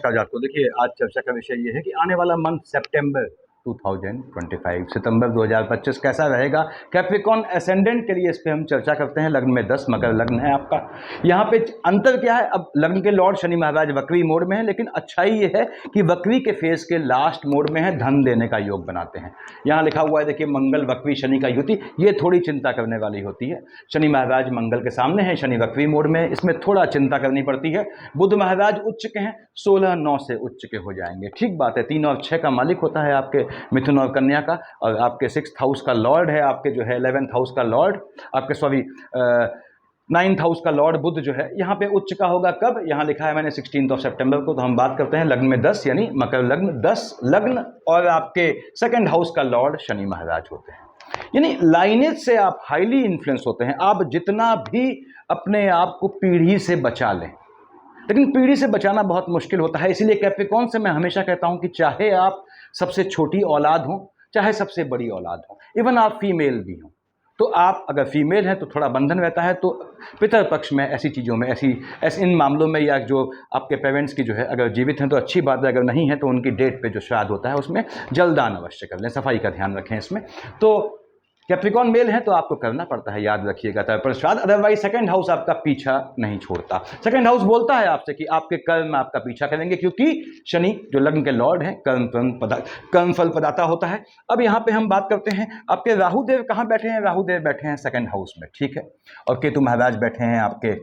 तो देखिए, आज चर्चा का विषय ये है कि आने वाला मंथ सितंबर 2025 सितंबर 2025 कैसा रहेगा कैप्रिकॉन एसेंडेंट के लिए। इस पे हम चर्चा करते हैं। लग्न में 10 मकर लग्न है आपका। यहाँ पे अंतर क्या है, अब लग्न के लॉर्ड शनि महाराज वक्री मोड में है, लेकिन अच्छाई ये है कि वक्री के फेज के लास्ट मोड में है, धन देने का योग बनाते हैं। यहाँ लिखा हुआ है देखिए, मंगल वक्री शनि का युति, ये थोड़ी चिंता करने वाली होती है। शनि महाराज मंगल के सामने है, शनि वक्री मोड में है, इसमें थोड़ा चिंता करनी पड़ती है। बुध महाराज उच्च के हैं, 16-9 से उच्च के हो जाएंगे, ठीक बात है। 3 और 6 का मालिक होता है आपके मिथुन और कन्या का, और आपके 6th हाउस का लॉर्ड है, आपके जो है 11th हाउस का लॉर्ड, आपके सॉरी 9th हाउस का लॉर्ड बुध जो है यहाँ पे उच्च का होगा। कब? यहाँ लिखा है मैंने 16 सितंबर को। तो हम बात करते हैं लग्न में 10 यानी मकर लग्न 10 लग्न, और आपके 2nd हाउस का लॉर्ड शनि महाराज होते हैं। यानी लाइनेज से आप हाईली इन्फ्लुएंस होते हैं। आप जितना भी अपने आप को पीढ़ी से बचा लें, लेकिन पीढ़ी से बचाना बहुत मुश्किल होता है। इसीलिए कैप्रिकॉन से मैं हमेशा कहता हूं कि चाहे आप सबसे छोटी औलाद हो, चाहे सबसे बड़ी औलाद हो, इवन आप फीमेल भी हो, तो आप अगर फीमेल हैं तो थोड़ा बंधन रहता है। तो पितर पक्ष में ऐसी चीज़ों में, ऐसी इन मामलों में, या जो आपके पेरेंट्स की जो है अगर जीवित हैं तो अच्छी बात है, अगर नहीं है तो उनकी डेट पे जो श्राद्ध होता है उसमें जलदान अवश्य कर लें, सफाई का ध्यान रखें इसमें। तो कैप्रिकॉन मेल है तो आपको करना पड़ता है, याद रखिएगा, पर श्राद्ध। अदरवाइज 2nd हाउस आपका पीछा नहीं छोड़ता। 2nd हाउस बोलता है आपसे कि आपके कर्म आपका पीछा करेंगे, क्योंकि शनि जो लग्न के लॉर्ड है कर्म फल प्रदाता होता है। अब यहाँ पे हम बात करते हैं, आपके राहु देव कहाँ बैठे हैं? राहु देव बैठे हैं 2nd हाउस में, ठीक है। और केतु महाराज बैठे हैं आपके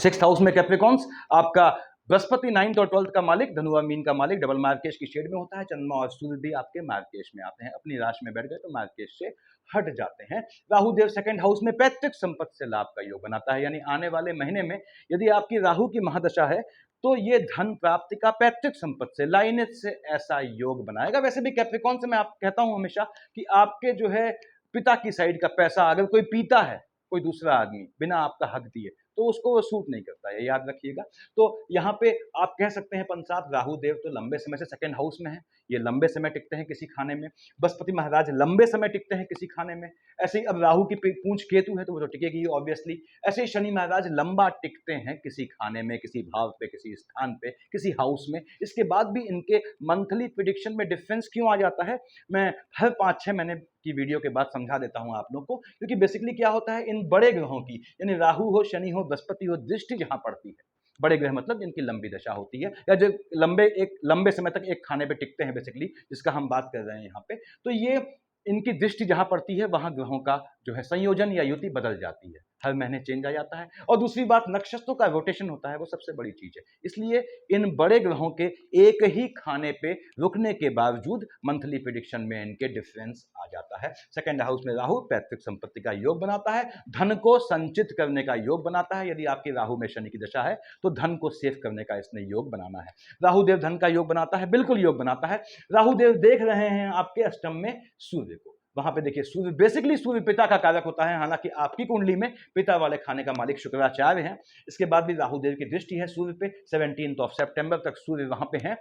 6th हाउस में। कैप्रिकॉन्स, आपका बृहस्पति 9th और 12th का मालिक, धनु और मीन का मालिक, डबल मार्केश की शेड में होता है। चंद्रमा और सूर्य भी आपके मार्केश में आते हैं, अपनी राशि में बैठ गए तो मार्केश से हट जाते हैं। राहु देव 2nd हाउस में पैतृक संपत्ति से लाभ का योग बनाता है, यानी आने वाले महीने में यदि आपकी राहु की महादशा है तो ये धन प्राप्ति का पैतृक संपत्ति से, लाइनेज से ऐसा योग बनाएगा। वैसे भी कैप्रिकॉन से मैं आप कहता हूं हमेशा कि आपके जो है पिता की साइड का पैसा अगर कोई पीता है, कोई दूसरा आदमी बिना आपका हक दिए, तो उसको वो सूट नहीं करता है, याद रखिएगा। तो यहाँ पे आप कह सकते हैं पंचात राहु देव तो लंबे समय से 2nd हाउस में है, ये लंबे समय टिकते हैं किसी खाने में। बृहस्पति महाराज लंबे समय टिकते हैं किसी खाने में। ऐसे ही अब राहु की पूंछ केतु है तो वो तो टिकेगी ऑब्वियसली। ऐसे ही शनि महाराज लंबा टिकते हैं किसी खाने में, किसी भाव पे, किसी स्थान पे, किसी हाउस में। इसके बाद भी इनके मंथली प्रिडिक्शन में डिफरेंस क्यों आ जाता है, मैं हर 5-6 महीने की वीडियो के बाद समझा देता हूं आप लोग को। क्योंकि बेसिकली क्या होता है, इन बड़े ग्रहों की, यानी राहु हो, शनि हो, बृहस्पति हो, दृष्टि जहां पड़ती है, बड़े ग्रह मतलब जिनकी लंबी दशा होती है, या जो लंबे समय तक एक खाने पे टिकते हैं बेसिकली, जिसका हम बात कर रहे हैं यहाँ पे, तो ये इनकी दृष्टि जहां पड़ती है वहां ग्रहों का जो है संयोजन या युति बदल जाती है, हर महीने चेंज आ जाता है। और दूसरी बात, नक्षत्रों का रोटेशन होता है, वो सबसे बड़ी चीज है। इसलिए इन बड़े ग्रहों के एक ही खाने पे रुकने के बावजूद मंथली प्रिडिक्शन में इनके डिफरेंस आ जाता है। 2nd हाउस में राहु पैतृक संपत्ति का योग बनाता है, धन को संचित करने का योग बनाता है। यदि आपकी राहु में शनि की दशा है तो धन को सेव करने का इसने योग बनाना है। राहु देव धन का योग बनाता है, बिल्कुल योग बनाता है। राहु देव देख रहे हैं आपके अष्टम में सूर्य को, वहां पे देखिए सूर्य, बेसिकली सूर्य पिता का कारक होता है। हालांकि आपकी कुंडली में पिता वाले खाने का मालिक शुक्राचार्य है। इसके बाद भी राहु देव की दृष्टि है सूर्य पे, 17 सितंबर तक सूर्य वहां पे है,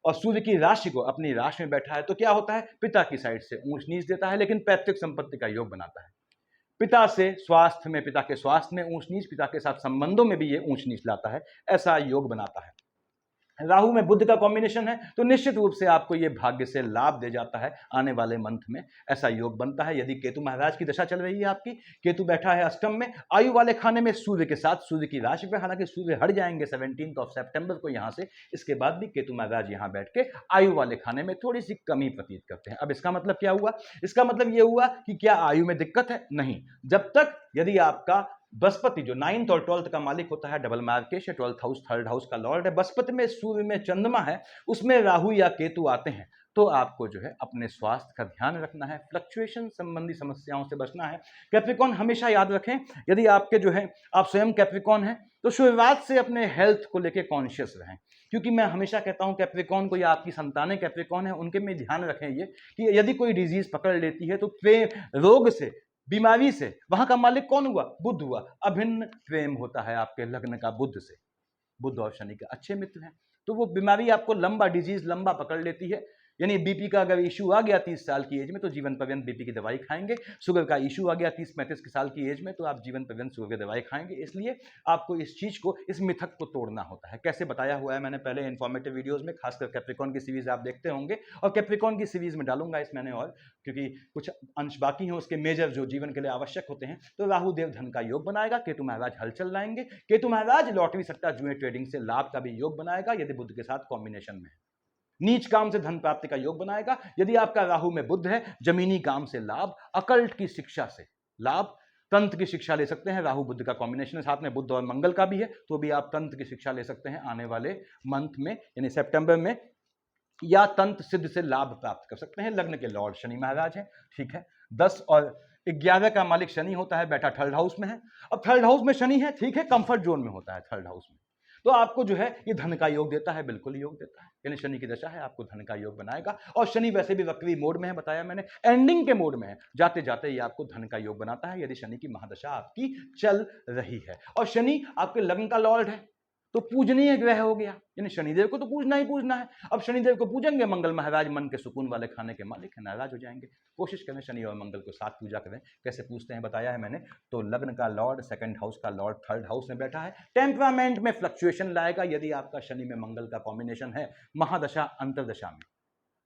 और सूर्य की राशि को अपनी राशि में बैठा है। तो क्या होता है, पिता की साइड से ऊंच नीच देता है, लेकिन पैतृक संपत्ति का योग बनाता है। पिता से स्वास्थ्य में, पिता के स्वास्थ्य में ऊंच नीच, पिता के साथ संबंधों में भी ये ऊंच नीच लाता है, ऐसा योग बनाता है। राहु में बुध का कॉम्बिनेशन है तो निश्चित रूप से आपको ये भाग्य से लाभ दे जाता है आने वाले मंथ में, ऐसा योग बनता है। यदि केतु महाराज की दशा चल रही है आपकी, केतु बैठा है अष्टम में, आयु वाले खाने में सूर्य के साथ, सूर्य की राशि पे, हालांकि सूर्य हट जाएंगे 17 सितंबर को यहाँ से। इसके बाद भी केतु महाराज यहाँ बैठ के आयु वाले खाने में थोड़ी सी कमी प्रतीत करते हैं। अब इसका मतलब क्या हुआ, इसका मतलब ये हुआ कि क्या आयु में दिक्कत है? नहीं, जब तक यदि आपका बृहस्पति जो 9th और 12th का मालिक होता है, डबल मार्केश है, 12th हाउस 3rd हाउस का लॉर्ड है, बृहस्पति में सूर्य में चंद्रमा है, उसमें राहु या केतु आते हैं, तो आपको जो है अपने स्वास्थ्य का ध्यान रखना है, फ्लक्चुएशन संबंधी समस्याओं से बचना है। कैप्रिकॉन हमेशा याद रखें, यदि आपके जो है आप स्वयं कैप्रिकॉन हैं तो शुरुआत से अपने हेल्थ को लेकर कॉन्शियस रहें। क्योंकि मैं हमेशा कहता हूं कैप्रिकॉन को, या आपकी संतानें कैप्रिकॉन है, उनके में ध्यान रखें ये कि यदि कोई डिजीज पकड़ लेती है तो रोग से, बीमारी से, वहां का मालिक कौन हुआ? बुध हुआ। अभिन्न प्रेम होता है आपके लग्न का बुध से, बुध और शनि के अच्छे मित्र हैं, तो वो बीमारी आपको लंबा डिजीज लंबा पकड़ लेती है। यानी बीपी का अगर इशू आ गया 30 साल की एज में तो जीवन पर्यंत बीपी की दवाई खाएंगे। शुगर का इशू आ गया 30-35 साल की एज में तो आप जीवन पर्यंत शुगर की दवाई खाएंगे। इसलिए आपको इस चीज को, इस मिथक को तोड़ना होता है। कैसे बताया हुआ है मैंने पहले इन्फॉर्मेटिव वीडियोस में, खासकर कैप्रिकॉर्न की सीरीज आप देखते होंगे, और कैप्रिकॉर्न की सीरीज में डालूंगा इस मैंने, और क्योंकि कुछ अंश बाकी हैं उसके मेजर जो जीवन के लिए आवश्यक होते हैं। तो राहु देव धन का योग बनाएगा, केतु महाराज हलचल लाएंगे, केतु महाराज लॉटरी सट्टा जुए ट्रेडिंग से लाभ का भी योग बनाएगा यदि बुध के साथ कॉम्बिनेशन में है। नीच काम से धन प्राप्ति का योग बनाएगा यदि आपका राहु में बुध है। जमीनी काम से लाभ, अकल्ट की शिक्षा से लाभ, तंत्र की शिक्षा ले सकते हैं। राहु बुध का कॉम्बिनेशन है, साथ में बुध और मंगल का भी है, तो भी आप तंत्र की शिक्षा ले सकते हैं आने वाले मंथ में, यानी सितंबर में, या तंत्र सिद्ध से लाभ प्राप्त कर सकते हैं। लग्न के लॉर्ड शनि महाराज हैं, ठीक है। 10 और 11 का मालिक शनि होता है, बेटा थर्ड हाउस में है। अब थर्ड हाउस में शनि है, ठीक है, कंफर्ट जोन में होता है थर्ड हाउस में, तो आपको जो है ये धन का योग देता है, बिल्कुल योग देता है। यानी शनि की दशा है, आपको धन का योग बनाएगा। और शनि वैसे भी वक्री मोड में है, बताया मैंने, एंडिंग के मोड में है, जाते जाते ये आपको धन का योग बनाता है यदि शनि की महादशा आपकी चल रही है। और शनि आपके लग्न का लॉर्ड है, तो पूजनीय ग्रह हो गया, यानी शनिदेव को तो पूजना ही पूजना है। अब शनिदेव को पूजेंगे, मंगल महाराज मन के सुकून वाले खाने के मालिक है, नाराज हो जाएंगे। कोशिश करें शनि और मंगल को साथ पूजा करें। कैसे पूछते हैं बताया है मैंने। तो लग्न का लॉर्ड, सेकंड हाउस का लॉर्ड थर्ड हाउस में बैठा है, टेम्परामेंट में फ्लक्चुएशन लाएगा यदि आपका शनि में मंगल का कॉम्बिनेशन है महादशा अंतरदशा में।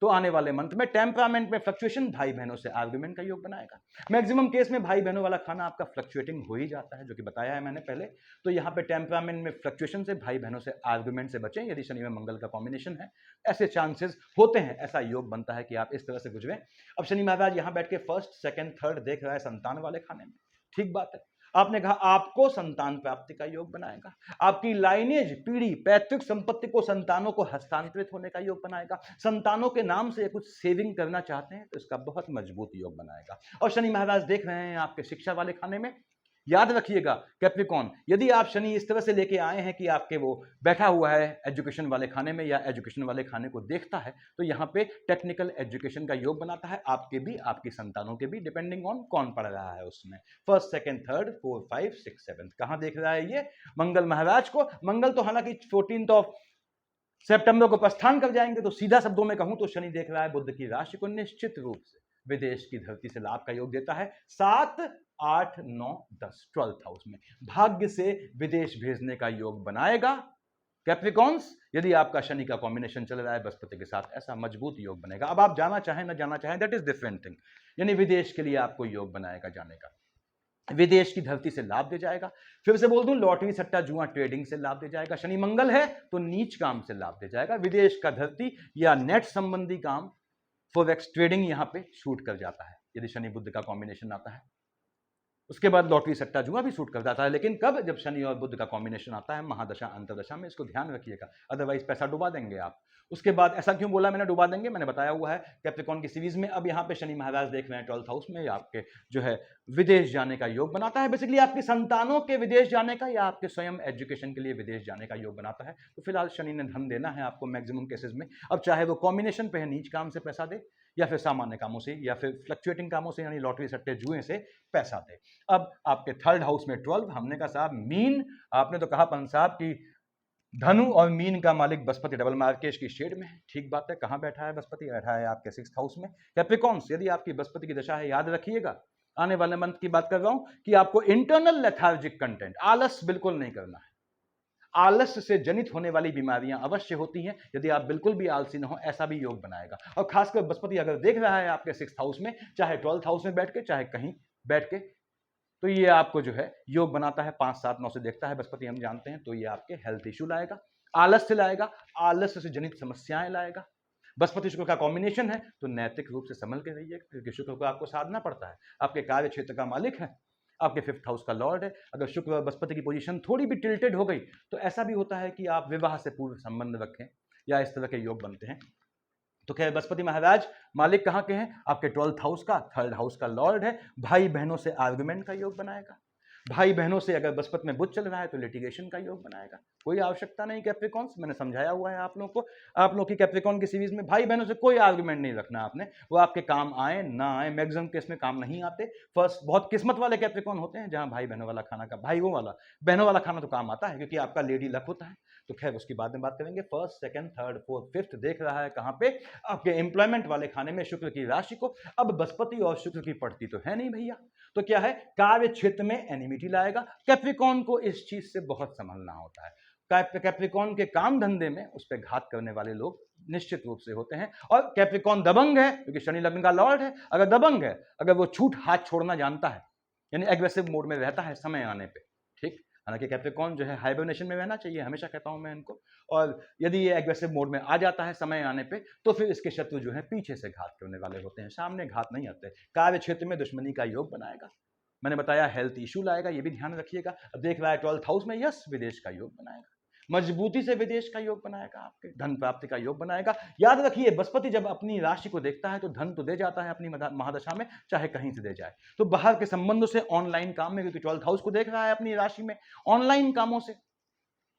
तो आने वाले मंथ में टेम्परामेंट में फ्लक्चुएशन भाई बहनों से आर्गुमेंट का योग बनाएगा। मैक्सिमम केस में भाई बहनों वाला खाना आपका फ्लक्चुएटिंग हो ही जाता है, जो कि बताया है मैंने पहले। तो यहाँ पे टेम्परामेंट में फ्लक्चुएशन से, भाई बहनों से आर्गुमेंट से बचें यदि शनि में मंगल का कॉम्बिनेशन है। ऐसे चांसेस होते हैं, ऐसा योग बनता है कि आप इस तरह से गुजरें। अब शनि महाराज यहाँ बैठ के फर्स्ट सेकंड थर्ड देख रहा है संतान वाले खाने में, ठीक बात है। आपने कहा आपको संतान प्राप्ति का योग बनाएगा, आपकी लाइनेज पीढ़ी पैतृक संपत्ति को संतानों को हस्तांतरित होने का योग बनाएगा। संतानों के नाम से कुछ सेविंग करना चाहते हैं तो इसका बहुत मजबूत योग बनाएगा। और शनि महाराज देख रहे हैं आपके शिक्षा वाले खाने में। याद रखिएगा कैप्रिकॉर्न, यदि आप शनि इस तरह से लेके आए हैं कि आपके वो बैठा हुआ है एजुकेशन वाले खाने में या एजुकेशन वाले खाने को देखता है, तो यहाँ पे टेक्निकल एजुकेशन का योग बनाता है, आपके भी आपकी संतानों के भी, डिपेंडिंग ऑन कौन पढ़ रहा है उसमें। फर्स्ट सेकंड थर्ड 4 5 6 7 कहाँ देख रहा है ये मंगल महाराज को। मंगल तो हालांकि 14 सितंबर को प्रस्थान कर जाएंगे, तो सीधा शब्दों में कहूं तो शनि देख रहा है बुध की राशि को, निश्चित रूप से विदेश की धरती से लाभ का योग देता है। 7 8 9 10 12th हाउस में भाग्य से विदेश भेजने का योग बनाएगा। कैप्रिकॉन्स, यदि आपका शनि का कॉम्बिनेशन चल रहा है बृहस्पति के साथ, ऐसा मजबूत योग बनेगा। अब आप जाना चाहें ना जाना चाहें, दैट इज डिफरेंट थिंग, यानी विदेश के लिए आपको योग बनाएगा जाने का, विदेश की धरती से लाभ दे जाएगा। फिर से बोल दूं, लॉटरी सट्टा जुआ ट्रेडिंग से लाभ दे जाएगा। शनि मंगल है तो नीच काम से लाभ दे जाएगा। विदेश का धरती या नेट संबंधी काम, फॉरेक्स ट्रेडिंग यहां पे शूट कर जाता है यदि शनि बुध का कॉम्बिनेशन आता है। उसके बाद लॉटरी सट्टा जुआ भी सूट कर जाता है, लेकिन कब? जब शनि और बुध का कॉम्बिनेशन आता है महादशा अंतरदशा में, इसको ध्यान रखिएगा, अदरवाइज पैसा डुबा देंगे आप। उसके बाद ऐसा क्यों बोला मैंने डुबा देंगे, मैंने बताया हुआ है कैप्रिकॉर्न की सीरीज में। अब यहाँ पे शनि महाराज देख रहे हैं 12th हाउस में, आपके जो है विदेश जाने का योग बनाता है, बेसिकली आपकी संतानों के विदेश जाने का या आपके स्वयं एजुकेशन के लिए विदेश जाने का योग बनाता है। तो फिलहाल शनि ने धन देना है आपको मैक्सिमम केसेस में। अब चाहे वो कॉम्बिनेशन पे है, नीच काम से पैसा दे, या फिर सामान्य कामों से, या फिर फ्लक्चुएटिंग कामों से, यानी लॉटरी सट्टे जुए से पैसा दे। अब आपके थर्ड हाउस में 12, हमने कहा साहब मीन, आपने तो कहा पंत साहब की धनु और मीन का मालिक बृहस्पति डबल मार्केश की शेड में है, ठीक बात है। कहां बैठा है बृहस्पति? बैठा है आपके 6th हाउस में। कैप्रिकॉर्न्स, यदि आपकी बृहस्पति की दशा है, याद रखिएगा, आने वाले मंथ की बात कर रहा हूं, कि आपको इंटरनल लेथार्जिक कंटेंट, आलस बिल्कुल नहीं करना है। आलस्य से जनित होने वाली बीमारियां अवश्य होती हैं, यदि आप बिल्कुल भी आलसी न हो, ऐसा भी योग बनाएगा। और खासकर बृहस्पति अगर देख रहा है आपके 6th हाउस में, चाहे 12th हाउस में बैठ के, चाहे कहीं बैठ के, तो ये आपको जो है योग बनाता है। 5 7 9 से देखता है बृहस्पति, हम जानते हैं। तो ये आपके हेल्थ इश्यू लाएगा, आलस्य लाएगा, आलस्य से जनित समस्याएं लाएगा। बृहस्पति शुक्र का कॉम्बिनेशन है, तो नैतिक रूप से संभल के रहिएगा, क्योंकि शुक्र को आपको साधना पड़ता है। आपके कार्य क्षेत्र का मालिक है, आपके 5th हाउस का लॉर्ड है। अगर शुक्र और बृहस्पति की पोजीशन थोड़ी भी टिल्टेड हो गई, तो ऐसा भी होता है कि आप विवाह से पूर्व संबंध रखें, या इस तरह के योग बनते हैं। तो क्या बृहस्पति महाराज मालिक कहाँ के हैं? आपके 12th हाउस का, थर्ड हाउस का लॉर्ड है। भाई बहनों से आर्गुमेंट का योग बनाएगा। भाई बहनों से अगर बृहस्पति में बुध चल रहा है तो लिटिगेशन का योग बनाएगा। कोई आवश्यकता नहीं कैप्रिकॉन्स, मैंने समझाया हुआ है आप लोगों को। आप लोग की कैप्रिकॉन की सीरीज में भाई बहनों से कोई आर्गुमेंट नहीं रखना आपने, वो आपके काम आए ना आए, मैक्सिमम केस में काम नहीं आते। फर्स्ट बहुत किस्मत वाले कैप्रिकॉन होते हैं जहां भाई बहनों वाला खाना का भाई वो वाला बहनों वाला खाना तो काम आता है, क्योंकि आपका लेडी लक होता है। तो खैर उसकी बाद में बात करेंगे। First second third fourth fifth देख रहा है कहां पे, आपके एम्प्लॉयमेंट वाले खाने में शुक्र की राशि को। अब बृहस्पति और शुक्र की पड़ती तो है नहीं भैया, तो क्या है, कार्य क्षेत्र में एनिमिटी लाएगा। कैप्रिकॉन को इस चीज से बहुत संभलना होता है। कैप्रिकॉन के काम धंधे में उस पर घात करने वाले लोग निश्चित रूप से होते हैं। और कैप्रिकॉन दबंग है क्योंकि शनि लग्न का लॉर्ड है। अगर दबंग है, अगर वो छूट हाथ छोड़ना जानता है, यानी एग्रेसिव मोड में रहता है समय आने पे, ठीक। हालांकि कैप्रिकॉन जो है हाइबरनेशन में रहना चाहिए, हमेशा कहता हूं मैं इनको। और यदि ये एग्रेसिव मोड में आ जाता है समय आने पे, तो फिर इसके शत्रु जो है पीछे से घात करने वाले होते हैं, सामने घात नहीं आते। कार्य क्षेत्र में दुश्मनी का योग बनाएगा। मैंने बताया हेल्थ इशू लाएगा, ये भी ध्यान रखिएगा। अब देख रहा है 12th हाउस में, यस विदेश का योग बनाएगा, मजबूती से विदेश का योग बनाएगा, आपके धन प्राप्ति का योग बनाएगा। याद रखिए बृहस्पति जब अपनी राशि को देखता है तो धन तो दे जाता है अपनी महादशा में, चाहे कहीं से दे जाए। तो बाहर के संबंधों से, ऑनलाइन काम में, क्योंकि 12th हाउस को देख रहा है अपनी राशि में, ऑनलाइन कामों से,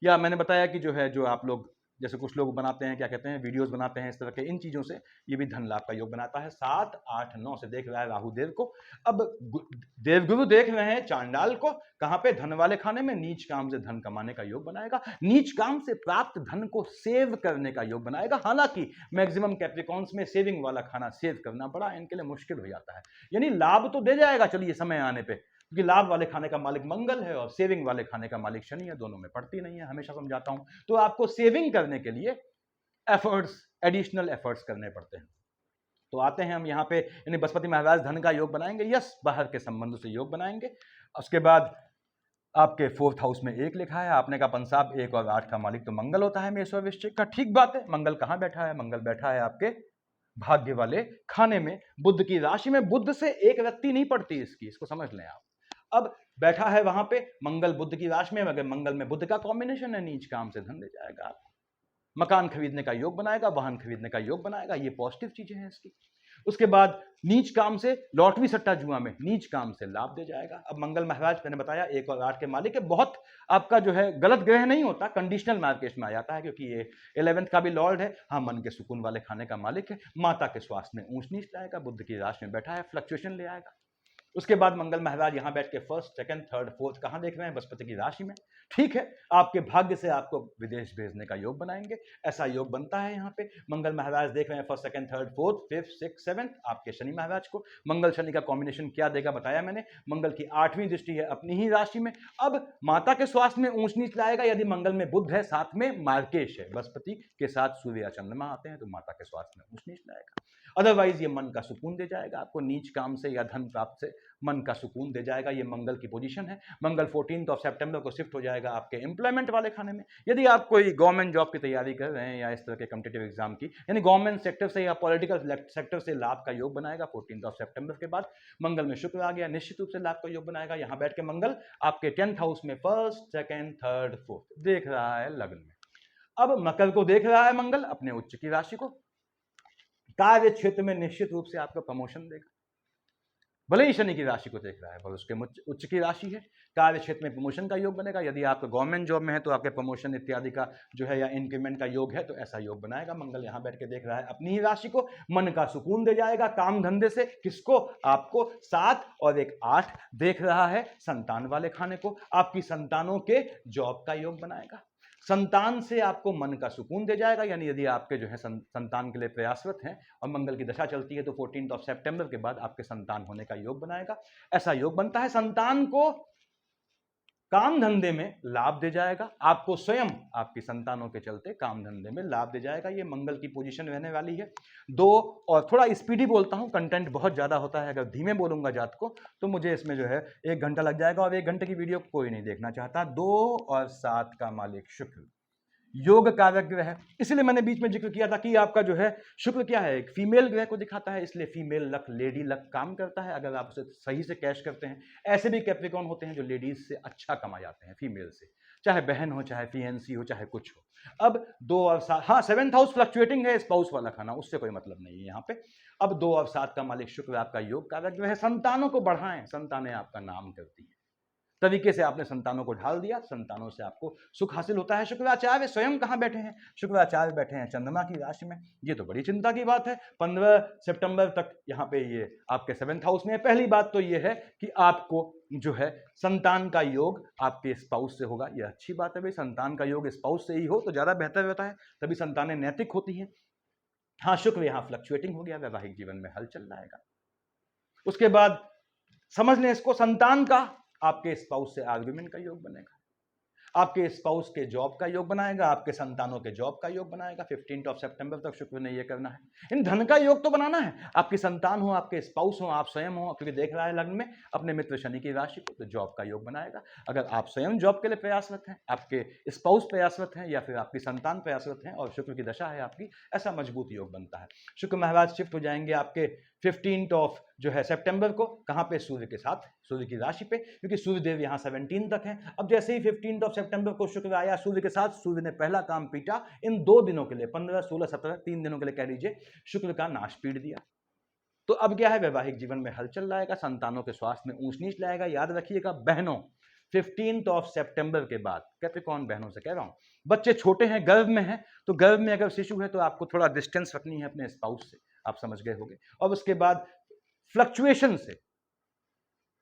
या मैंने बताया कि जो है, जो आप लोग जैसे कुछ लोग बनाते हैं, क्या कहते हैं, वीडियोस बनाते हैं, इस तरह के, इन चीजों से ये भी धन लाभ का योग बनाता है। 7 8 9 से देख रहा है राहु देव को। अब देवगुरु देख रहे हैं चांडाल को, कहां पे, धन वाले खाने में। नीच काम से धन कमाने का योग बनाएगा, नीच काम से प्राप्त धन को सेव करने का योग बनाएगा। हालांकि मैक्सिमम कैप्रिकॉन्स में सेविंग वाला खाना सेव करना बड़ा इनके लिए मुश्किल हो जाता है। यानी लाभ तो दे जाएगा, चलिए समय आने पे, क्योंकि लाभ वाले खाने का मालिक मंगल है और सेविंग वाले खाने का मालिक शनि है, दोनों में पड़ती नहीं है, हमेशा समझाता हूं। तो आपको सेविंग करने के लिए एफर्ट्स, एडिशनल एफर्ट्स करने पड़ते हैं। तो आते हैं हम यहाँ पे, यानी बृहस्पति महाराज धन का योग बनाएंगे, यस, बाहर के संबंधों से योग बनाएंगे। उसके बाद आपके 4th हाउस में 1 लिखा है, आपने कहा पंसाब 1 और 8 का मालिक तो मंगल होता है मेष और वृश्चिक का, ठीक बात है। मंगल कहाँ बैठा है, मंगल बैठा है आपके भाग्य वाले खाने में, बुध की राशि में। बुध से एक व्यक्ति नहीं पड़ती इसकी, इसको समझ लें आप। अब बैठा है वहां पे मंगल बुध की राशि में, अगर मंगल में बुध का कॉम्बिनेशन है, नीच काम से धन दे जाएगा आपको, मकान खरीदने का योग बनाएगा, वाहन खरीदने का योग बनाएगा, ये पॉजिटिव चीजें हैं इसकी। उसके बाद नीच काम से, लॉटरी सट्टा जुआ में नीच काम से लाभ दे जाएगा। अब मंगल महाराज मैंने बताया 1 और 8 के मालिक है, बहुत आपका जो है गलत ग्रह नहीं होता, कंडीशनल मार्केट में आ जाता है, क्योंकि ये 11th का भी लॉर्ड है। हाँ, मन के सुकून वाले खाने का मालिक है, माता के स्वास्थ्य में ऊंच नीच लाएगा, बुद्ध की राशि में बैठा है, फ्लक्चुएशन ले आएगा। उसके बाद मंगल महाराज यहां बैठ के 1st 2nd 3rd 4th कहां देख रहे हैं, बृहस्पति की राशि में, ठीक है। आपके भाग्य से आपको विदेश भेजने का योग बनाएंगे, ऐसा योग बनता है यहाँ पे। मंगल महाराज देख रहे हैं 1st 2nd 3rd 4th 5th 6th 7th आपके शनि महाराज को। मंगल शनि का कॉम्बिनेशन क्या देगा बताया मैंने, मंगल की 8वीं दृष्टि है अपनी ही राशि में। अब माता के स्वास्थ्य में ऊंच नीच लाएगा, यदि मंगल में बुध है, साथ में मार्केश है, बृहस्पति के साथ सूर्य या चंद्रमा आते हैं, तो माता के स्वास्थ्य में ऊंच नीच लाएगा। अदरवाइज ये मन का सुकून दे जाएगा आपको, नीच काम से या धन प्राप्त से मन का सुकून दे जाएगा। ये मंगल की पोजीशन है। मंगल 14 सितंबर को शिफ्ट हो जाएगा आपके एम्प्लॉयमेंट वाले खाने में। यदि आप कोई गवर्नमेंट जॉब की तैयारी कर रहे हैं या इस तरह के कॉम्पिटिटिव एग्जाम की, यानी गवर्नमेंट सेक्टर से या पॉलिटिकल सेक्टर से लाभ का योग बनाएगा। 14 सितंबर के बाद मंगल में शुक्र आ गया, निश्चित रूप से लाभ का योग बनाएगा। यहां बैठ के मंगल आपके 10th हाउस में 1st 2nd 3rd 4th देख रहा है लग्न में। अब मकर को देख रहा है मंगल अपने उच्च की राशि को, कार्य क्षेत्र में निश्चित रूप से आपको प्रमोशन देगा। भले ही शनि की राशि को देख रहा है, पर उसके उच्च की राशि है, कार्य क्षेत्र में प्रमोशन का योग बनेगा। यदि आप गवर्नमेंट जॉब में है तो आपके प्रमोशन इत्यादि का जो है या इंक्रीमेंट का योग है, तो ऐसा योग बनाएगा। मंगल यहां बैठ के देख रहा है अपनी ही राशि को, मन का सुकून दे जाएगा काम धंधे से। किसको, आपको। 7 और 1 8 देख रहा है संतान वाले खाने को, आपकी संतानों के जॉब का योग बनाएगा। संतान से आपको मन का सुकून दे जाएगा, यानी यदि आपके जो है संतान के लिए प्रयासरत हैं और मंगल की दशा चलती है, तो 14 सितंबर के बाद आपके संतान होने का योग बनाएगा। ऐसा योग बनता है, संतान को काम धंधे में लाभ दे जाएगा, आपको स्वयं आपकी संतानों के चलते काम धंधे में लाभ दे जाएगा। ये मंगल की पोजीशन रहने वाली है। 2 और थोड़ा स्पीडी बोलता हूं, कंटेंट बहुत ज्यादा होता है, अगर धीमे बोलूंगा जात को तो मुझे इसमें जो है 1 घंटा लग जाएगा, और 1 घंटे की वीडियो कोई नहीं देखना चाहता। 2 और 7 का मालिक शुक्र योग कारक ग्रह है, इसलिए मैंने बीच में जिक्र किया था कि आपका जो है शुक्र क्या है, एक फीमेल ग्रह को दिखाता है, इसलिए फीमेल लक, लेडी लक काम करता है अगर आप उसे सही से कैश करते हैं। ऐसे भी कैप्रिकॉर्न होते हैं जो लेडीज से अच्छा कमा जाते हैं, फीमेल से, चाहे बहन हो, चाहे फिएंसी हो, चाहे कुछ हो। अब 2 और 7, हाँ 7th हाउस फ्लक्चुएटिंग है, स्पाउस वाला खाना, उससे कोई मतलब नहीं है यहाँ पे। अब 2 और 7 का मालिक शुक्र आपका योग कारक ग्रह है। संतानों को बढ़ाएं, संतानें आपका नाम करती है, तरीके से आपने संतानों को ढाल दिया, संतानों से आपको सुख हासिल होता है। शुक्राचार्य स्वयं कहाँ बैठे हैं? शुक्राचार्य बैठे हैं चंद्रमा की राशि में। ये तो बड़ी चिंता की बात है। 15 सितंबर तक यहाँ पे ये आपके 7th हाउस में है। पहली बात तो ये है कि आपको जो है संतान का योग आपके स्पाउस से होगा। ये अच्छी बात है भाई, संतान का योग स्पाउस से ही हो तो ज्यादा बेहतर होता है, तभी संतानें नैतिक होती हैं। हाँ, शुक्र यहाँ फ्लक्चुएटिंग हो गया, वैवाहिक जीवन में हलचल लाएगा। उसके बाद समझ लें इसको, संतान का आपके स्पाउस से आर्गुमेंट का योग बनेगा, आपके स्पाउस के जॉब का योग बनाएगा, आपके संतानों के जॉब का योग बनाएगा। 15 सितंबर तक शुक्र ने ये करना है। इन धन का योग तो बनाना है, आपकी संतान हो, आपके स्पाउस हो, आप स्वयं हो, क्योंकि देख रहा है लग्न में अपने मित्र शनि की राशि को, तो जॉब का योग बनाएगा। अगर आप स्वयं जॉब के लिए प्रयासरत हैं, आपके स्पाउस प्रयासरत हैं, या फिर आपकी संतान प्रयासरत हैं और शुक्र की दशा है आपकी, ऐसा मजबूत योग बनता है। शुक्र महाराज शिफ्ट हो जाएंगे आपके 15 सितंबर को, कहां पे? सूर्य के साथ, सूर्य की राशि पे, क्योंकि सूर्यदेव यहां 17 तक हैं। अब जैसे ही 15 सितंबर को शुक्र आया सूर्य के साथ, सूर्य ने पहला काम पीटा इन 2 दिनों के लिए, 15, 16, 17, 3 दिनों के लिए कह लीजिए, शुक्र का नाश पीट दिया। तो अब क्या है? वैवाहिक जीवन में हलचल लाएगा, संतानों के स्वास्थ्य में ऊंच नीच लाएगा। याद रखिएगा बहनों, 15 सितंबर के बाद, कैप्रिकॉर्न बहनों से कह रहा हूं, बच्चे छोटे हैं, गर्भ में हैं, तो गर्भ में अगर शिशु है तो आपको थोड़ा डिस्टेंस रखनी है अपने स्पाउस से, आप समझ गए होंगे। और उसके बाद फ्लक्चुएशन से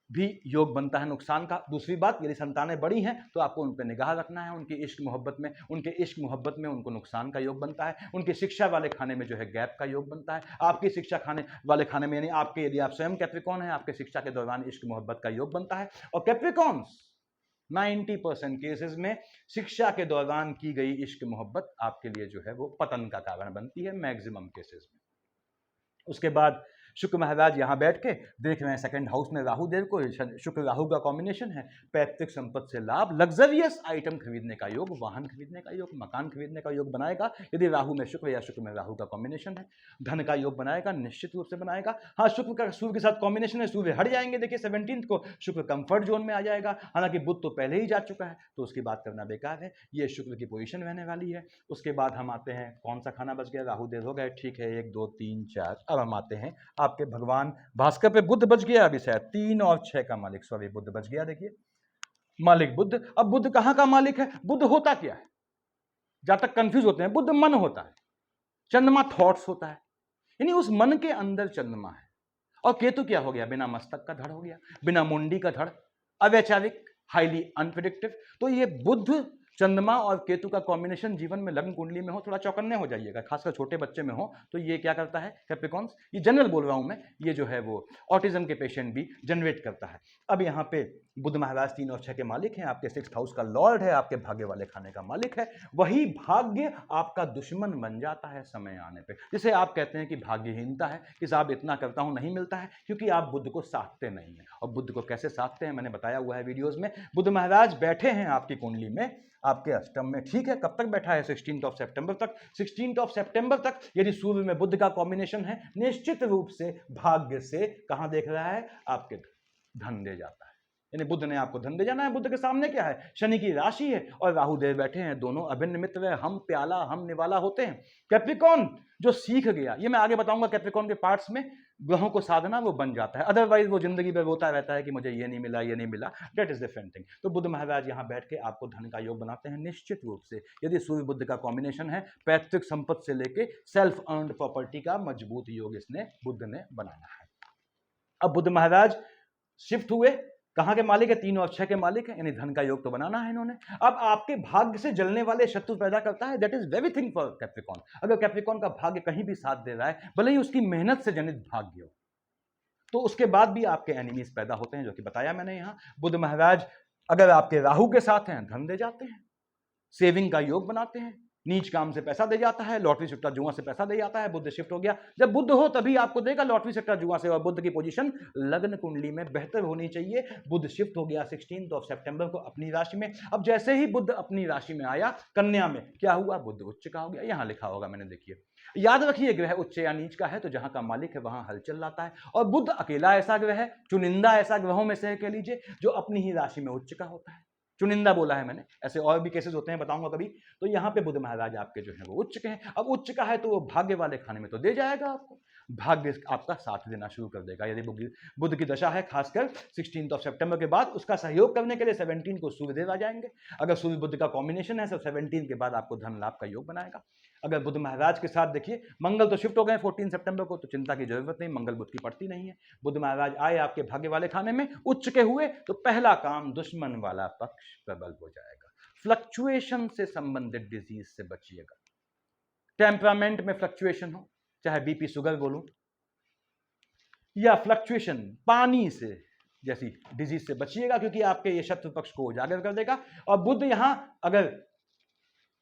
भी योग बनता है नुकसान का। दूसरी बात, यदि संतानें बड़ी हैं तो आपको उन पर निगाह रखना है, उनकी इश्क मोहब्बत में, उनके इश्क मोहब्बत में उनको नुकसान का योग बनता है। उनकी शिक्षा वाले खाने में जो है गैप का योग बनता है। आपकी शिक्षा खाने वाले खाने में, यानी आपके, यदि आप स्वयं कैप्रिकॉर्न हैं, आपके शिक्षा के दौरान इश्क मोहब्बत का योग बनता है। और कैप्रिकॉर्न्स 90% केसेस में शिक्षा के दौरान की गई इश्क मोहब्बत आपके लिए जो है वो पतन का कारण बनती है, मैक्सिमम केसेस में। उसके बाद शुक्र महाराज यहां बैठ के देख रहे हैं 2nd हाउस में राहु देव को, शुक्र राहु का कॉम्बिनेशन है, पैतृक संपत्ति से लाभ, लग्जरियस आइटम खरीदने का योग, वाहन खरीदने का योग, मकान खरीदने का योग बनाएगा यदि राहु में शुक्र या शुक्र में राहु का कॉम्बिनेशन है। धन का योग बनाएगा, निश्चित रूप से बनाएगा। हाँ, शुक्र का सूर्य के साथ कॉम्बिनेशन है, सूर्य हट जाएंगे, देखिए 17 को शुक्र कंफर्ट जोन में आ जाएगा। हालांकि बुध तो पहले ही जा चुका है तो उसकी बात करना बेकार है, ये शुक्र की पोजीशन रहने वाली है। उसके बाद हम आते हैं, कौन सा खाना बच गया? राहु देव हो गए, ठीक है, 1, 2, 3, 4। अब हम आते हैं आपके भगवान भास्कर पे, बुध बच गया अभी शायद, 3 और 6 का मालिक, सॉरी बुध बच गया, देखिए मालिक बुध। अब बुध कहां का मालिक है? बुध होता क्या है? जहां तक कंफ्यूज होते हैं, बुध मन होता है, चंद्रमा थॉट्स होता है, यानी उस मन के अंदर चंद्रमा है। और केतु क्या हो गया? बिना मस्तक का धड़ हो गया, बिना मुंडी का धड़, अवैचारिक, हाईली अनप्रिडिक्टिव। तो ये बुध, चंद्रमा और केतु का कॉम्बिनेशन जीवन में लग्न कुंडली में हो, थोड़ा चौकन्ने हो जाइएगा, खासकर छोटे बच्चे में हो तो ये क्या करता है कैप्रिकॉर्न्स, ये जनरल बोल रहा हूं मैं, ये जो है वो ऑटिज्म के पेशेंट भी जनरेट करता है। अब यहाँ पे बुध महाराज 3 और 6 के मालिक हैं, आपके 6th हाउस का लॉर्ड है, आपके भाग्य वाले खाने का मालिक है। वही भाग्य आपका दुश्मन बन जाता है समय आने पे, जिसे आप कहते हैं कि भाग्यहीनता है, कि साहब इतना करता हूं नहीं मिलता है, क्योंकि आप बुध को साधते नहीं है। और बुध को कैसे साधते हैं मैंने बताया हुआ है वीडियोज में। बुध महाराज बैठे हैं आपकी कुंडली में, आपके अष्टम में, ठीक है, कब तक बैठा है? 16 सितंबर तक। 16 सितंबर तक यदि सूर्य में बुध का कॉम्बिनेशन है, निश्चित रूप से भाग्य से कहां देख रहा है? आपके धन दे जाता है, यानी बुध ने आपको धन दे जाना है। बुध के सामने क्या है? शनि की राशि है और राहु देव बैठे हैं, दोनों अभिन्न मित्र है, हम प्याला हम निवाला होते हैं। कैप्रिकॉर्न जो सीख गया, ये मैं आगे बताऊंगा, कैप्रिकॉर्न के पार्ट्स में ग्रहों को साधना वो बन जाता है, अदरवाइज वो जिंदगी में रोता रहता है कि मुझे ये नहीं मिला, ये नहीं मिला, दैट इज डिफरेंट थिंग। तो बुध महाराज यहां बैठ के आपको धन का योग बनाते हैं निश्चित रूप से, यदि सूर्य बुध का कॉम्बिनेशन है। पैतृक संपत्ति से लेके सेल्फ अर्न्ड प्रॉपर्टी का मजबूत योग इसने बुध ने बनाना है। अब बुध महाराज शिफ्ट हुए, कहां के मालिक है? 3 और 6 के मालिक है, यानी धन का योग तो बनाना है इन्होंने। अब आपके भाग्य से जलने वाले शत्रु पैदा करता है, that is very thing for Capricorn. अगर कैप्रिकॉर्न का भाग्य कहीं भी साथ दे रहा है, भले ही उसकी मेहनत से जनित भाग्य हो, तो उसके बाद भी आपके एनिमीज पैदा होते हैं, जो कि बताया मैंने यहां। बुध महाराज अगर आपके राहु के साथ हैं, धन दे जाते हैं, सेविंग का योग बनाते हैं, नीच काम से पैसा दे जाता है, लॉटरी सट्टा जुआ से पैसा दे जाता है। बुध शिफ्ट हो गया, जब बुध हो तभी आपको देगा लॉटरी सट्टा जुआ से, और बुध की पोजीशन लग्न कुंडली में बेहतर होनी चाहिए। बुध शिफ्ट हो गया 16 सितंबर को अपनी राशि में। अब जैसे ही बुध अपनी राशि में आया, कन्या में क्या हुआ? बुध उच्च का हो गया, यहां लिखा होगा मैंने, देखिए याद रखिए, ग्रह उच्च या नीच का है तो जहां का मालिक है वहां हलचल लाता है। और बुध अकेला ऐसा ग्रह है, चुनिंदा ऐसा ग्रहों में से कह लीजिए, जो अपनी ही राशि में उच्च का होता है। चुनिंदा बोला है मैंने, ऐसे और भी केसेस होते हैं, बताऊंगा कभी। तो यहाँ पे बुध महाराज आपके जो है वो उच्च के हैं। अब उच्च का है तो वो भाग्य वाले खाने में तो दे जाएगा आपको, भाग्य आपका साथ देना शुरू कर देगा। यदि बुध की दशा है खासकर 16 सितंबर के बाद, उसका सहयोग करने के लिए 17 को सूर्य देव आ जाएंगे। अगर सूर्य बुध का कॉम्बिनेशन है तो 17 के बाद आपको धन लाभ का योग बनाएगा। अगर बुध महाराज के साथ देखिए, मंगल तो शिफ्ट हो गए 14 सितंबर को, तो चिंता की जरूरत नहीं, मंगल बुध की पड़ती नहीं है। बुध महाराज आए आपके भाग्य वाले खाने में, उच्च के हुए, तो पहला काम दुश्मन वाला पक्ष प्रबल हो जाएगा। फ्लक्चुएशन से संबंधित डिजीज से बचिएगा। टेम्परामेंट में फ्लक्चुएशन हो, चाहे बीपी शुगर बोलूं, या फ्लक्चुएशन पानी से जैसी डिजीज से बचिएगा, क्योंकि आपके ये शत्रु पक्ष को उजागर कर देगा। और बुध यहां अगर,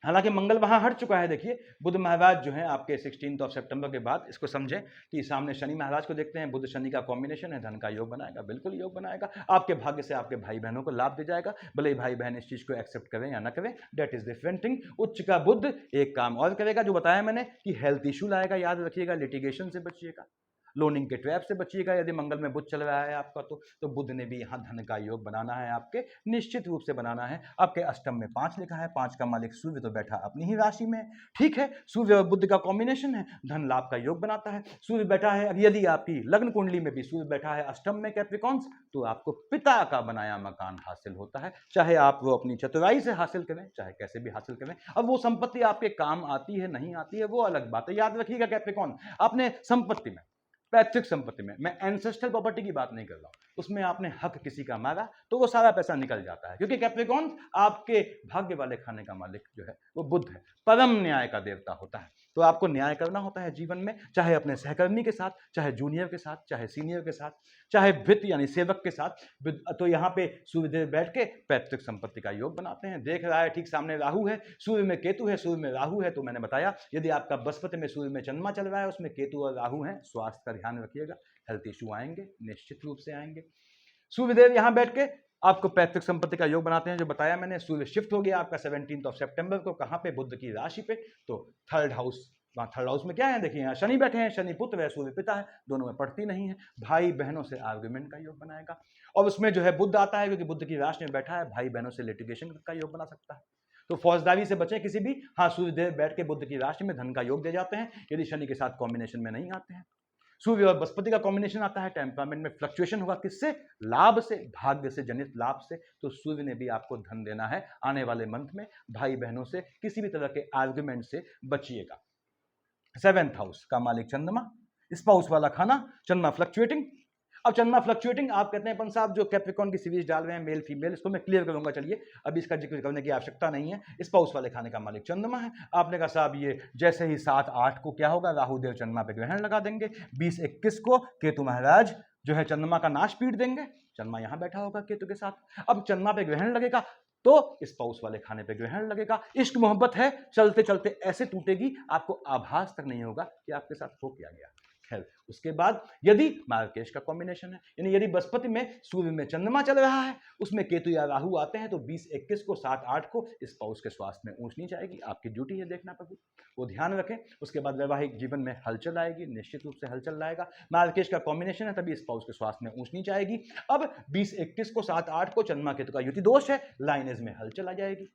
हालांकि मंगल वहां हट चुका है, देखिए बुध महाराज जो है आपके 16 सितंबर के बाद, इसको समझें कि सामने शनि महाराज को देखते हैं, बुध शनि का कॉम्बिनेशन है, धन का योग बनाएगा, बिल्कुल योग बनाएगा। आपके भाग्य से आपके भाई बहनों को लाभ दे जाएगा, भले ही भाई बहन इस चीज को एक्सेप्ट करें या ना करें, डेट इज डिफरेंट थिंग। उच्च का बुध एक काम और करेगा जो बताया मैंने कि हेल्थ इशू लाएगा, याद रखिएगा, लिटिगेशन से बचिएगा, लोनिंग के ट्रैप से बचिएगा। यदि मंगल में बुध चल रहा है आपका, तो बुध ने भी यहाँ धन का योग बनाना है आपके, निश्चित रूप से बनाना है। आपके अष्टम में 5 लिखा है, 5 का मालिक सूर्य तो बैठा अपनी ही राशि में, ठीक है, सूर्य और बुध का कॉम्बिनेशन है, धन लाभ का योग बनाता है। सूर्य बैठा है, यदि आपकी लग्न कुंडली में भी सूर्य बैठा है अष्टम में कैप्रिकॉन्स, तो आपको पिता का बनाया मकान हासिल होता है, चाहे आप वो अपनी चतुराई से हासिल करें, चाहे कैसे भी हासिल करें। अब वो संपत्ति आपके काम आती है नहीं आती है वो अलग बात है। याद रखिएगा कैप्रिकॉन, आपने संपत्ति में, पैतृक संपत्ति में, मैं एंसेस्ट्रल प्रॉपर्टी की बात नहीं कर रहा हूं, उसमें आपने हक किसी का मारा तो वो सारा पैसा निकल जाता है, क्योंकि कैप्रिकॉन आपके भाग्य वाले खाने का मालिक जो है वो बुध है, परम न्याय का देवता होता है। तो आपको न्याय करना होता है जीवन में, चाहे अपने सहकर्मी के साथ, चाहे जूनियर के साथ, चाहे सीनियर के साथ, चाहे भृत्य यानी सेवक के साथ। तो यहाँ पे सूर्यदेव बैठ के पैतृक संपत्ति का योग बनाते हैं। देख रहा है ठीक सामने राहु है, सूर्य में केतु है, सूर्य में राहु है, तो मैंने बताया यदि आपका बृहस्पति में सूर्य में चंद्रमा चल रहा है, उसमें केतु और राहु है, स्वास्थ्य का ध्यान रखिएगा, हेल्थ इशू आएंगे, निश्चित रूप से आएंगे। सूर्यदेव यहां बैठ के आपको पैतृक संपत्ति का योग बनाते हैं, जो बताया मैंने। सूर्य शिफ्ट हो गया आपका 17 सितंबर को, कहां पे, बुध की राशि पे, तो थर्ड हाउस। वहां थर्ड हाउस में क्या है, देखिए यहाँ शनि बैठे हैं, शनि पुत्र है, सूर्य पिता है, दोनों में पड़ती नहीं है। भाई बहनों से आर्ग्यूमेंट का योग बनाएगा, और उसमें जो है बुध आता है, क्योंकि बुध की राशि में बैठा है, भाई बहनों से लिटिगेशन का योग बना सकता है। तो फौजदारी से बचें किसी भी। हाँ, सूर्यदेव बैठ के बुध की राशि में धन का योग दे जाते हैं, यदि शनि के साथ कॉम्बिनेशन में नहीं आते हैं। सूर्य और बृहस्पति का कॉम्बिनेशन आता है, टेम्परामेंट में फ्लक्चुएशन होगा, किससे, लाभ से, भाग्य से जनित लाभ से। तो सूर्य ने भी आपको धन देना है आने वाले मंथ में। भाई बहनों से किसी भी तरह के आर्गुमेंट से बचिएगा। 7th हाउस का मालिक चंद्रमा, स्पाउस वाला खाना, चंद्रमा फ्लक्चुएटिंग। अब चंद्रमा फ्लक्चुएटिंग, आप कहते हैं अपन साहब जो कैप्रिकॉन की सीरीज डाल रहे हैं मेल फीमेल, इसको मैं क्लियर करूंगा, चलिए अभी इसका जिक्र करने की आवश्यकता नहीं है। स्पाउस वाले खाने का मालिक चंद्रमा है। आपने कहा साहब ये जैसे ही 7-8 को क्या होगा, राहु देव चंद्रमा पे ग्रहण लगा देंगे, 20-21 को केतु महाराज जो है चंद्रमा का नाश पीट देंगे, चंद्रमा यहां बैठा होगा केतु के साथ। अब चंद्रमा पे ग्रहण लगेगा तो स्पाउस वाले खाने पे ग्रहण लगेगा, इश्क मोहब्बत है, चलते चलते ऐसे टूटेगी आपको आभास तक नहीं होगा कि आपके साथ हो क्या गया। खैर, उसके बाद यदि मार्केश का कॉम्बिनेशन है, यानी यदि बृहस्पति में सूर्य में चंद्रमा चल रहा है, उसमें केतु या राहु आते हैं, तो 20-21 को 7-8 को स्पाउस के स्वास्थ्य में ऊंच नीच आएगी। आपकी ड्यूटी है देखना प्रभु, वो ध्यान रखें। उसके बाद वैवाहिक जीवन में हलचल आएगी, निश्चित रूप से हलचल लाएगा। मार्केश का कॉम्बिनेशन है, तभी स्पाउस के स्वास्थ्य में ऊंच नीच आएगी। अब 20-21 को 7-8 को चंद्रमा केतु का युति दोष है, लाइनेज में हलचल आ जाएगी।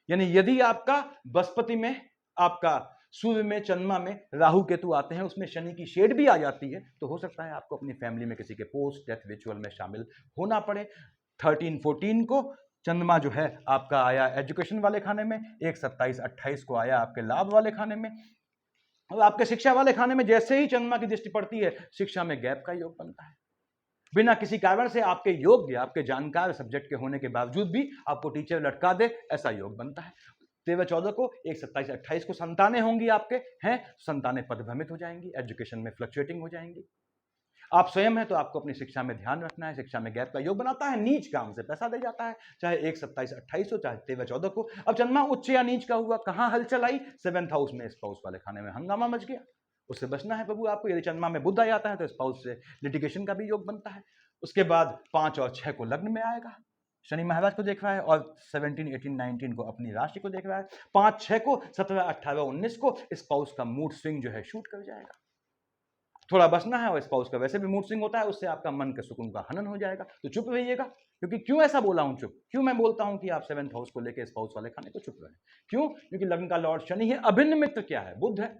यानी यदि आपका बृहस्पति में, आपका सूर्य में, चंद्रमा में राहु केतु आते हैं, उसमें शनि की शेड भी आ जाती है, तो हो सकता है आपको अपनी फैमिली में किसी के पोस्ट डेथ रिचुअल में शामिल होना पड़े। 13-14 को चंद्रमा जो है आपका आया एजुकेशन वाले खाने में, 1-27-28 को आया आपके लाभ वाले खाने में, और आपके शिक्षा वाले खाने में जैसे ही चंद्रमा की दृष्टि पड़ती है, शिक्षा में गैप का योग बनता है। बिना किसी कारण से आपके योग्य, आपके जानकार सब्जेक्ट के होने के बावजूद भी आपको टीचर लटका दे, ऐसा योग बनता है। 13-14 को, 1-27-28 को संतानें होंगी आपके हैं, संतानें पदभ्रमित हो जाएंगी, एजुकेशन में फ्लक्चुएटिंग हो जाएंगी। आप स्वयं है तो आपको अपनी शिक्षा में ध्यान रखना है। शिक्षा में गैप का योग बनाता है, नीच काम से पैसा दे जाता है, चाहे 1-27-28 हो, चाहे 13-14 को। अब चंद्रमा उच्च या नीच का हुआ, कहां हलचल आई, 7th हाउस में, स्पाउस वाले खाने में हंगामा मच गया। उससे बचना है प्रभु आपको। यदि चंद्रमा में बुध आ जाता है तो स्पाउस से लिटिगेशन का भी योग बनता है। उसके बाद 5 और 6 को लग्न में आएगा, शनि महाराज को देख रहा है, और 17, 18, 19 को अपनी राशि को देख रहा है। 5-6 को, 17, 18, 19 को स्पाउस का मूड स्विंग जो है शूट कर जाएगा। थोड़ा बसना है, और स्पाउस का वैसे भी मूड स्विंग होता है, उससे आपका मन के सुकून का हनन हो जाएगा। तो चुप रहिएगा। क्योंकि क्यों ऐसा बोला हूं चुप, क्यों मैं बोलता हूं कि आप 7th हाउस को लेकर स्पाउस वाले खाने को चुप रहे? क्यों? क्योंकि लग्न का लॉर्ड शनि है, अभिन्न मित्र क्या है? बुध है,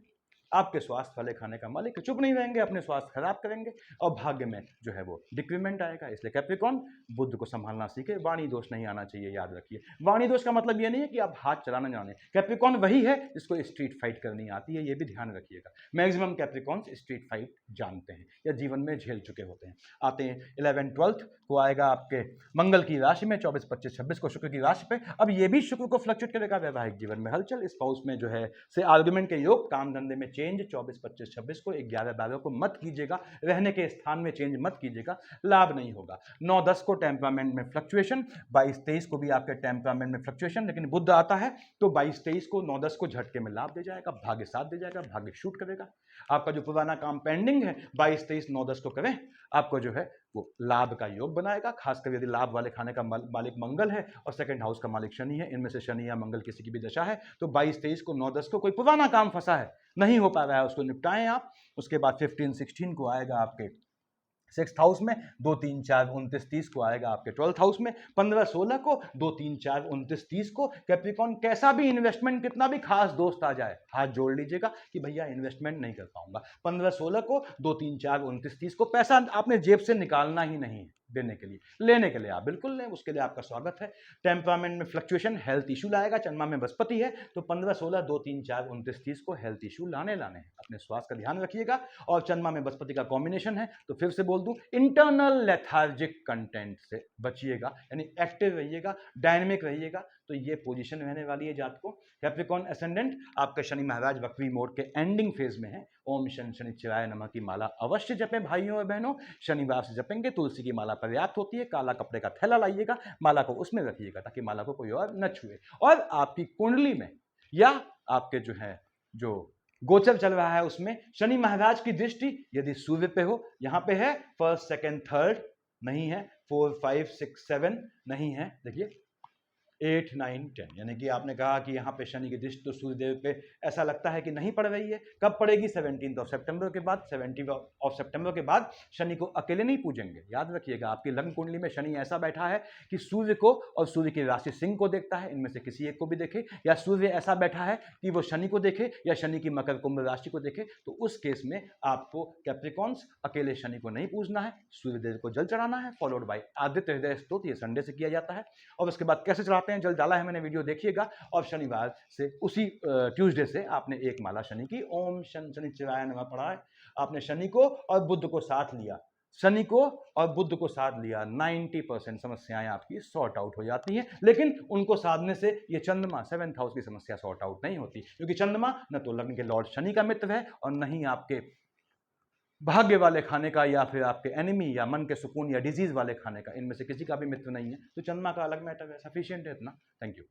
आपके स्वास्थ्य वाले खाने का मालिक। चुप नहीं रहेंगे, अपने स्वास्थ्य खराब करेंगे और भाग्य में जो है वो डिक्रीमेंट आएगा। इसलिए कैप्रिकॉर्न बुद्ध को संभालना सीखे, वाणी दोष नहीं आना चाहिए, याद रखिए। वाणी दोष का मतलब ये नहीं है कि आप हाथ चलाना जाने। कैप्रिकॉर्न वही है जिसको स्ट्रीट फाइट करनी आती है, ये भी ध्यान रखिएगा। मैक्सिमम कैप्रिकॉर्न्स स्ट्रीट फाइट जानते हैं या जीवन में झेल चुके होते हैं। आते हैं 11 12 को आएगा आपके मंगल की राशि में, 24 25 26 को शुक्र की राशि पे। अब ये भी शुक्र को फ्लक्चुएट करेगा। वैवाहिक जीवन में हलचल, स्पाउस में जो है से आर्गुमेंट के योग, काम धंधे में चेंज। 24 25 26 को 11 12 को मत कीजिएगा, रहने के स्थान में चेंज मत कीजिएगा, लाभ नहीं होगा। 9 10 को टेम्परामेंट में फ्लक्चुएशन, 22 23 को भी आपके टेम्परामेंट में फ्लक्चुएशन, लेकिन बुध आता है तो 22 23 को 9 10 को झटके में लाभ दे जाएगा, भाग्य साथ दे जाएगा, भाग्य शूट करेगा। आपका जो पुराना काम पेंडिंग है 22 23 9 10 को करें, आपको जो है वो लाभ का योग बनाएगा। खासकर यदि लाभ वाले खाने का मालिक मंगल है और सेकंड हाउस का मालिक शनि है, इनमें से शनि या मंगल किसी की भी दशा है, तो 22 23 को 9 10 को कोई पुराना काम फंसा है, नहीं हो पा रहा है, उसको निपटाएं आप। उसके बाद 15 16 को आएगा आपके 6th हाउस में, 2 3 4 29 30 को आएगा आपके 12th हाउस में। 15 16 को 2 3 4 29 30 को कैप्रिकॉर्न कैसा भी इन्वेस्टमेंट, कितना भी खास दोस्त आ जाए, हाथ जोड़ लीजिएगा कि भैया इन्वेस्टमेंट नहीं कर पाऊंगा। 15 16 को 2 3 4 29 30 को पैसा आपने जेब से निकालना ही नहीं है देने के लिए, लेने के लिए आप बिल्कुल लें, उसके लिए आपका स्वागत है। टेम्परामेंट में फ्लक्चुएशन, हेल्थ इशू लाएगा। चंद्रमा में बृहस्पति है तो 15 16 2 3 4 29 30 को हेल्थ इशू लाने हैं। अपने स्वास्थ्य का ध्यान रखिएगा। और चंद्रमा में बृहस्पति का कॉम्बिनेशन है तो फिर से बोल दूं, इंटरनल लेथार्जिक कंटेंट से बचिएगा, यानी एक्टिव रहिएगा, डायनेमिक रहिएगा। तो ये पोजीशन रहने वाली है जात को। कैप्रिकॉर्न एसेंडेंट आपके शनि महाराज वक्री मोड के एंडिंग फेज में है। ओम शनिश्चराय नमः की माला अवश्य जपें भाइयों और बहनों, शनिवार से जपेंगे। तुलसी की माला पर्याप्त होती है। काला कपड़े का थैला लाइएगा, माला को उसमें रखिएगा ताकि माला को कोई और न छुए। और आपकी कुंडली में या आपके जो है जो गोचर चल रहा है उसमें शनि महाराज की दृष्टि यदि सूर्य पे हो, यहां पे है 1st 2nd 3rd नहीं है, 4 5 6 7 नहीं है, देखिए 8 9 10, यानी कि आपने कहा कि यहाँ पे शनि की दृष्टि तो सूर्यदेव पे ऐसा लगता है कि नहीं पड़ रही है। कब पड़ेगी? 17 सितंबर के बाद। 17 सितंबर के बाद शनि को अकेले नहीं पूजेंगे, याद रखिएगा। आपकी लग्न कुंडली में शनि ऐसा बैठा है कि सूर्य को और सूर्य की राशि सिंह को देखता है, इनमें से किसी एक को भी देखे, या सूर्य ऐसा बैठा है कि वो शनि को देखे या शनि की मकर कुंभ राशि को देखे, तो उस केस में आपको कैप्रिकॉर्न्स अकेले शनि को नहीं पूजना है, सूर्यदेव को जल चढ़ाना है, फॉलोड बाय आदित्य हृदय स्तोत्र। ये संडे से किया जाता है। और उसके बाद कैसे चढ़ाते हैं, जल डाला है मैंने, वीडियो देखिएगा। और शनिवार से उसी ट्यूसडे से आपने एक माला शनि की ओम शनिश्चराय नमः पढ़ा है। आपने शनि को और बुध को साथ लिया, शनि को और बुध को साथ लिया, 90% समस्याएं आपकी सॉर्ट आउट हो जाती हैं। लेकिन उनको साधने से ये चंद्रमा 7th हाउस की समस्या सॉर्ट आउट नहीं होती, क्योंकि चंद्रमा न तो लग्न के लॉर्ड शनि का मित्र है और न ही आपके भाग्य वाले खाने का या फिर आपके एनिमी या मन के सुकून या डिजीज वाले खाने का, इनमें से किसी का भी मित्र नहीं है। तो चंद्रमा का अलग मैटर है, सफिशिएंट है इतना। Thank you.